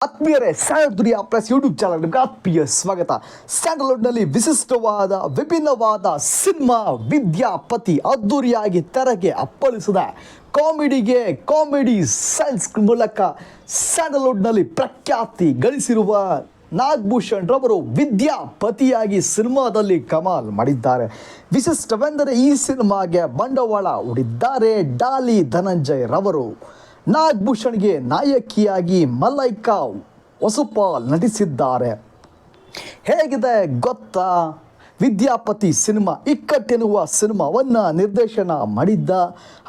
ಆತ್ಮೀಯರೇ, ಸ್ಯಾಂಡಲ್ ದುನಿಯಾ Plus YouTube channel ನಿಮಗೆ ಆತ್ಮೀಯ ಸ್ವಾಗತ. ಸ್ಯಾಂಡಲ್ವುಡ್ನಲ್ಲಿ ವಿಶಿಷ್ಟವಾದ ವಿಭಿನ್ನವಾದ ಸಿನಿಮಾ ವಿದ್ಯಾಪತಿ ಅದ್ದೂರಿಯಾಗಿ ತೆರೆಗೆ ಅಪ್ಪಳಿಸಿದ ಕಾಮಿಡಿಗೆ ಕಾಮಿಡಿ ಸೆನ್ಸ್ ಮೂಲಕ ಸ್ಯಾಂಡಲ್ವುಡ್ನಲ್ಲಿ ಪ್ರಖ್ಯಾತಿ ಗಳಿಸಿರುವ ನಾಗಭೂಷಣ್ ರವರು ವಿದ್ಯಾಪತಿಯಾಗಿ ಸಿನಿಮಾದಲ್ಲಿ ಕಮಾಲ್ ಮಾಡಿದ್ದಾರೆ. ವಿಶಿಷ್ಟವೆಂದರೆ ಈ ಸಿನಿಮಾಗೆ ಬಂಡವಾಳ ಹೂಡಿದ್ದಾರೆ ಡಾಲಿ ಧನಂಜಯ್ ರವರು. ನಾಗಭೂಷಣ್ಗೆ ನಾಯಕಿಯಾಗಿ ಮಲೈಕಾ ವಸುಪಾಲ್ ನಟಿಸಿದ್ದಾರೆ. ಹೇಗಿದೆ ಗೊತ್ತಾ? ವಿದ್ಯಾಪತಿ ಸಿನಿಮಾ ಇಕ್ಕಟ್ಟೆನ್ನುವ ಸಿನಿಮಾವನ್ನು ನಿರ್ದೇಶನ ಮಾಡಿದ್ದ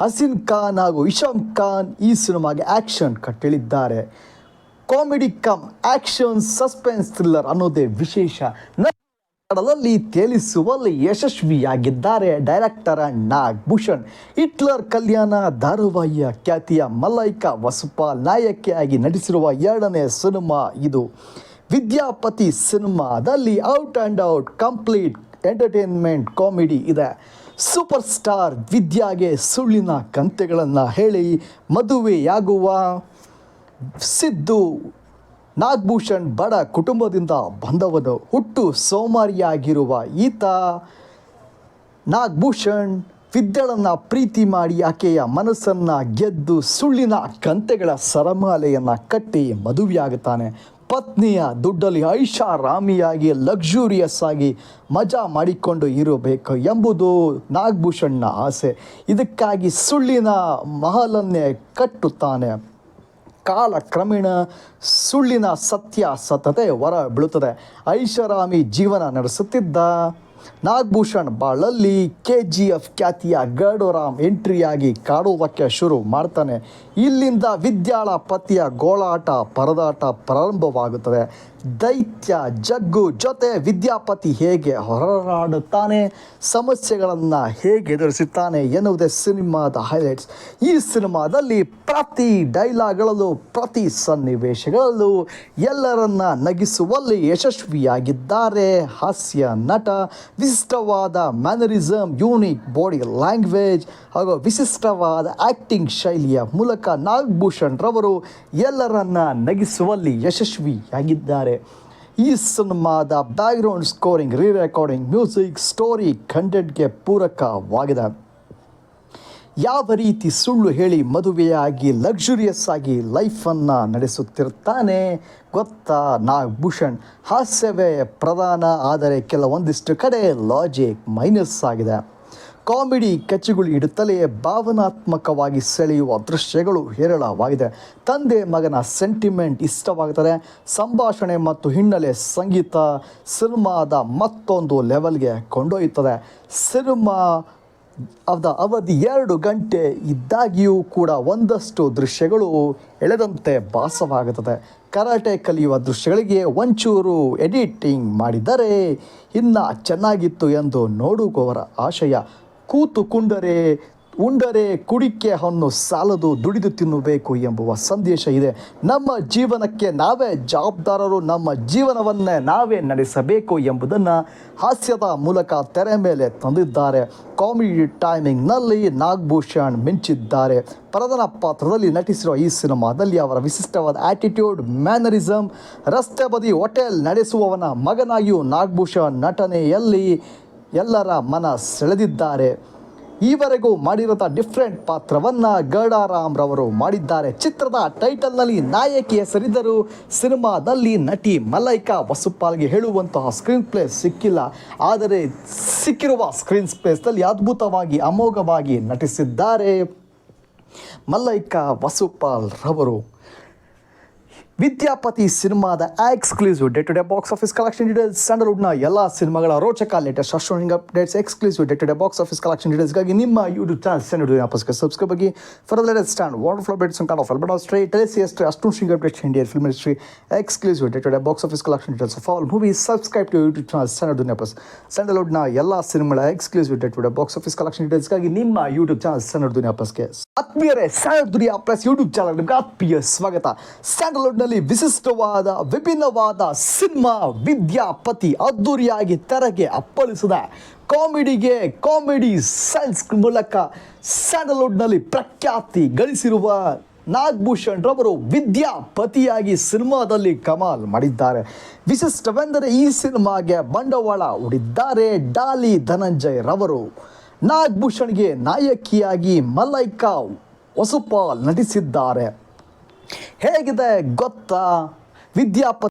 ಹಸೀನ್ ಖಾನ್ ಹಾಗೂ ಇಶಾಮ್ ಖಾನ್ ಈ ಸಿನಿಮಾಗೆ ಆ್ಯಕ್ಷನ್ ಕಟ್ಟಿಳಿದ್ದಾರೆ. Comedy cum action suspense thriller ಅನ್ನೋದೇ ವಿಶೇಷ. ಕಡಲಲ್ಲಿ ತೇಲಿಸುವಲ್ಲಿ ಯಶಸ್ವಿಯಾಗಿದ್ದಾರೆ ಡೈರೆಕ್ಟರ್ ನಾಗಭೂಷಣ್. ಹಿಟ್ಲರ್ ಕಲ್ಯಾಣ ಧಾರಾವಾಹಿಯ ಖ್ಯಾತಿಯ ಮಲೈಕಾ ವಸುಪಾಲ್ ನಾಯಕಿಯಾಗಿ ನಟಿಸಿರುವ ಎರಡನೇ ಸಿನಿಮಾ ಇದು. ವಿದ್ಯಾಪತಿ ಸಿನಿಮಾದಲ್ಲಿ out and out complete entertainment comedy ಇದೆ. ಸೂಪರ್ ಸ್ಟಾರ್ ವಿದ್ಯಾಗೆ ಸುಳ್ಳಿನ ಕಂತೆಗಳನ್ನು ಹೇಳಿ ಮದುವೆಯಾಗುವ ಸಿದ್ದು ನಾಗಭೂಷಣ್ ಬಡ ಕುಟುಂಬದಿಂದ ಬಂದವನು. ಹುಟ್ಟು ಸೋಮಾರಿಯಾಗಿರುವ ಈತ ನಾಗಭೂಷಣ್ ವಿದ್ಯಳನ್ನು ಪ್ರೀತಿ ಮಾಡಿ ಆಕೆಯ ಮನಸ್ಸನ್ನು ಗೆದ್ದು ಸುಳ್ಳಿನ ಕಂತೆಗಳ ಸರಮಾಲೆಯನ್ನು ಕಟ್ಟಿ ಮದುವೆಯಾಗುತ್ತಾನೆ. ಪತ್ನಿಯ ದುಡ್ಡಲ್ಲಿ ಐಷಾರಾಮಿಯಾಗಿ ಲಕ್ಸುರಿಯಸ್ ಆಗಿ ಮಜಾ ಮಾಡಿಕೊಂಡು ಇರಬೇಕು ಎಂಬುದು ನಾಗಭೂಷಣ್ನ ಆಸೆ. ಇದಕ್ಕಾಗಿ ಸುಳ್ಳಿನ ಮಹಲನ್ನೇ ಕಟ್ಟುತ್ತಾನೆ. ಕಾಲಕ್ರಮೇಣ ಸುಳ್ಳಿನ ಸತ್ಯಾಸತ್ಯತೆ ಹೊರ ಬೀಳುತ್ತದೆ. ಐಷಾರಾಮಿ ಜೀವನ ನಡೆಸುತ್ತಿದ್ದ ನಾಗಭೂಷಣ್ ಬಾಳಲ್ಲಿ KGF ಖ್ಯಾತಿಯ ಗರುಡರಾಮ್ ಎಂಟ್ರಿಯಾಗಿ ಕಾಡುವುದಕ್ಕೆ ಶುರು ಮಾಡ್ತಾನೆ. ಇಲ್ಲಿಂದ ವಿದ್ಯಾಳ ಪತಿಯ ಗೋಳಾಟ ಪರದಾಟ ಪ್ರಾರಂಭವಾಗುತ್ತದೆ. ದೈತ್ಯ ಜಗ್ಗು ಜೊತೆ ವಿದ್ಯಾಪತಿ ಹೇಗೆ ಹೋರಾಡುತ್ತಾನೆ, ಸಮಸ್ಯೆಗಳನ್ನು ಹೇಗೆ ಎದುರಿಸುತ್ತಾನೆ ಎನ್ನುವುದೇ ಸಿನಿಮಾದ ಹೈಲೈಟ್ಸ್. ಈ ಸಿನಿಮಾದಲ್ಲಿ ಪ್ರತಿ ಡೈಲಾಗ್ಗಳಲ್ಲೂ ಪ್ರತಿ ಸನ್ನಿವೇಶಗಳಲ್ಲೂ ಎಲ್ಲರನ್ನ ನಗಿಸುವಲ್ಲಿ ಯಶಸ್ವಿಯಾಗಿದ್ದಾರೆ ಹಾಸ್ಯ ನಟ. ವಿಶಿಷ್ಟವಾದ ಮ್ಯಾನರಿಸಮ್, ಯೂನಿಕ್ ಬಾಡಿ ಲ್ಯಾಂಗ್ವೇಜ್ ಹಾಗೂ ವಿಶಿಷ್ಟವಾದ ಆ್ಯಕ್ಟಿಂಗ್ ಶೈಲಿಯ ಮೂಲಕ ನಾಗಭೂಷಣ್ ರವರು ಎಲ್ಲರನ್ನ ನಗಿಸುವಲ್ಲಿ ಯಶಸ್ವಿಯಾಗಿದ್ದಾರೆ. ಈ ಸಿನಿಮಾದ background scoring, rerecording, music, story ಕಂಟೆಂಟ್ಗೆ ಪೂರಕವಾಗಿದೆ. ಯಾವ ರೀತಿ ಸುಳ್ಳು ಹೇಳಿ ಮದುವೆಯಾಗಿ ಲಕ್ಸುರಿಯಸ್ ಆಗಿ ಲೈಫನ್ನು ನಡೆಸುತ್ತಿರ್ತಾನೆ ಗೊತ್ತಾ ನಾಗಭೂಷಣ್. ಹಾಸ್ಯವೇ ಪ್ರಧಾನ, ಆದರೆ ಕೆಲವೊಂದಿಷ್ಟು ಕಡೆ ಲಾಜಿಕ್ ಮೈನಸ್ ಆಗಿದೆ. ಕಾಮಿಡಿ ಕಚ್ಚಿಗಳು ಇಡುತ್ತಲೇ ಭಾವನಾತ್ಮಕವಾಗಿ ಸೆಳೆಯುವ ದೃಶ್ಯಗಳು ಹೇರಳವಾಗಿದೆ. ತಂದೆ ಮಗನ ಸೆಂಟಿಮೆಂಟ್ ಇಷ್ಟವಾಗುತ್ತದೆ. ಸಂಭಾಷಣೆ ಮತ್ತು ಹಿನ್ನೆಲೆ ಸಂಗೀತ ಸಿನಿಮಾದ ಮತ್ತೊಂದು ಲೆವೆಲ್ಗೆ ಕೊಂಡೊಯ್ಯುತ್ತದೆ. ಸಿನಿಮಾ ಅವಧಿ 2 ಗಂಟೆ ಇದ್ದಾಗಿಯೂ ಕೂಡ ಒಂದಷ್ಟು ದೃಶ್ಯಗಳು ಎಳೆದಂತೆ ಭಾಸವಾಗುತ್ತದೆ. ಕರಾಟೆ ಕಲಿಯುವ ದೃಶ್ಯಗಳಿಗೆ ಒಂಚೂರು ಎಡಿಟಿಂಗ್ ಮಾಡಿದರೆ ಇನ್ನು ಚೆನ್ನಾಗಿತ್ತು ಎಂದು ನೋಡುವವರ ಆಶಯ. ಕೂತುಕೊಂಡರೆ ಉಂಡರೆ ಕುಡಿಕೆ ಹಣ್ಣು ಸಾಲದು, ದುಡಿದು ತಿನ್ನಬೇಕು ಎಂಬುವ ಸಂದೇಶ ಇದೆ. ನಮ್ಮ ಜೀವನಕ್ಕೆ ನಾವೇ ಜವಾಬ್ದಾರರು, ನಮ್ಮ ಜೀವನವನ್ನೇ ನಾವೇ ನಡೆಸಬೇಕು ಎಂಬುದನ್ನು ಹಾಸ್ಯದ ಮೂಲಕ ತೆರೆ ಮೇಲೆ ತಂದಿದ್ದಾರೆ. ಕಾಮಿಡಿ ಟೈಮಿಂಗ್ನಲ್ಲಿ ನಾಗಭೂಷಣ್ ಮಿಂಚಿದ್ದಾರೆ. ಪ್ರಧಾನ ಪಾತ್ರದಲ್ಲಿ ನಟಿಸಿರುವ ಈ ಸಿನಿಮಾದಲ್ಲಿ ಅವರ ವಿಶಿಷ್ಟವಾದ ಆ್ಯಟಿಟ್ಯೂಡ್, ಮ್ಯಾನರಿಸಮ್, ರಸ್ತೆ ಬದಿ ಹೋಟೆಲ್ ನಡೆಸುವವನ ಮಗನಾಗಿಯೂ ನಾಗಭೂಷಣ್ ನಟನೆಯಲ್ಲಿ ಎಲ್ಲರ ಮನ ಸೆಳೆದಿದ್ದಾರೆ. ಈವರೆಗೂ ಮಾಡಿರೋದ ಡಿಫ್ರೆಂಟ್ ಪಾತ್ರವನ್ನು ಗರುಡರಾಮ್ ರವರು ಮಾಡಿದ್ದಾರೆ. ಚಿತ್ರದ ಟೈಟಲ್ನಲ್ಲಿ ನಾಯಕಿ ಹೆಸರಿದ್ದರೂ ಸಿನಿಮಾದಲ್ಲಿ ನಟಿ ಮಲೈಕಾ ವಸುಪಾಲ್ಗೆ ಹೇಳುವಂತಹ ಸ್ಕ್ರೀನ್ ಪ್ಲೇ ಸಿಕ್ಕಿಲ್ಲ. ಆದರೆ ಸಿಕ್ಕಿರುವ ಸ್ಕ್ರೀನ್ ಸ್ಪೇಸ್ನಲ್ಲಿ ಅದ್ಭುತವಾಗಿ ಅಮೋಘವಾಗಿ ನಟಿಸಿದ್ದಾರೆ ಮಲೈಕಾ ವಸುಪಾಲ್ ರವರು. ವಿದ್ಯಾಪತಿ ಸಿನಿಮಾದ exclusive day to day box office collection details, ಸ್ಯಾಂಡಲ್ವುಡ್ನ ಎಲ್ಲ ಸಿನಿಮಾಗಳ ರೋಚಕ latest astonishing updates, exclusive day to day box office collection ಡೀಟೇಲ್ಸ್ಗಾಗಿ ನಿಮ್ಮ ಯೂಟ್ಯೂಬ್ ಚಾನಲ್ ಸ್ಯಾಂಡಲ್ವುಡ್ ಆಪಸ್ಗೆ ಸಬ್ಸ್ಕ್ರೈಬ್ ಆಗಿ. For the latest stand waterflow updates on of Albert stray ಟೆಲಿಸಿ history, astonishing updates, Indian film history, exclusive day to day box office collection details of all movies. Subscribe to YouTube channel Sandalwood ಆಪಸ್. ಸ್ಯಾಂಡಲ್ವುಡ್ನ ಎಲ್ಲ ಸಿನಿಮಾಗಳ exclusive day to day box office collection ಡೀಟೇಲ್ಸ್ಗಾಗಿ ನಿಮ್ಮ YouTube channel Sandalwood ಆಪಸ್ಗೆ. ಆತ್ಮೀಯರೇ, Sandalwood Duniya Plus YouTube channel ನಿಮಗೆ ಆತ್ಮೀಯ ಸ್ವಾಗತ. ಸ್ಯಾಂಡಲ್ವುಡ್ನಲ್ಲಿ ವಿಶಿಷ್ಟವಾದ ವಿಭಿನ್ನವಾದ ಸಿನಿಮಾ ವಿದ್ಯಾಪತಿ ಅದ್ದೂರಿಯಾಗಿ ತೆರೆಗೆ ಅಪ್ಪಳಿಸಿದ ಕಾಮಿಡಿಗೆ ಕಾಮಿಡಿ ಸೆನ್ಸ್ ಮೂಲಕ ಸ್ಯಾಂಡಲ್ವುಡ್ನಲ್ಲಿ ಪ್ರಖ್ಯಾತಿ ಗಳಿಸಿರುವ ನಾಗಭೂಷಣ್ ರವರು ವಿದ್ಯಾಪತಿಯಾಗಿ ಸಿನಿಮಾದಲ್ಲಿ ಕಮಾಲ್ ಮಾಡಿದ್ದಾರೆ. ವಿಶಿಷ್ಟವೆಂದರೆ ಈ ಸಿನಿಮಾಗೆ ಬಂಡವಾಳ ಹೂಡಿದ್ದಾರೆ ಡಾಲಿ ಧನಂಜಯ್ ರವರು. ನಾಗಭೂಷಣ್ಗೆ ನಾಯಕಿಯಾಗಿ ಮಲೈಕಾ ವಸುಪಾಲ್ ನಟಿಸಿದ್ದಾರೆ. ಹೇಗಿದೆ ಗೊತ್ತಾ? ವಿದ್ಯಾಪತಿ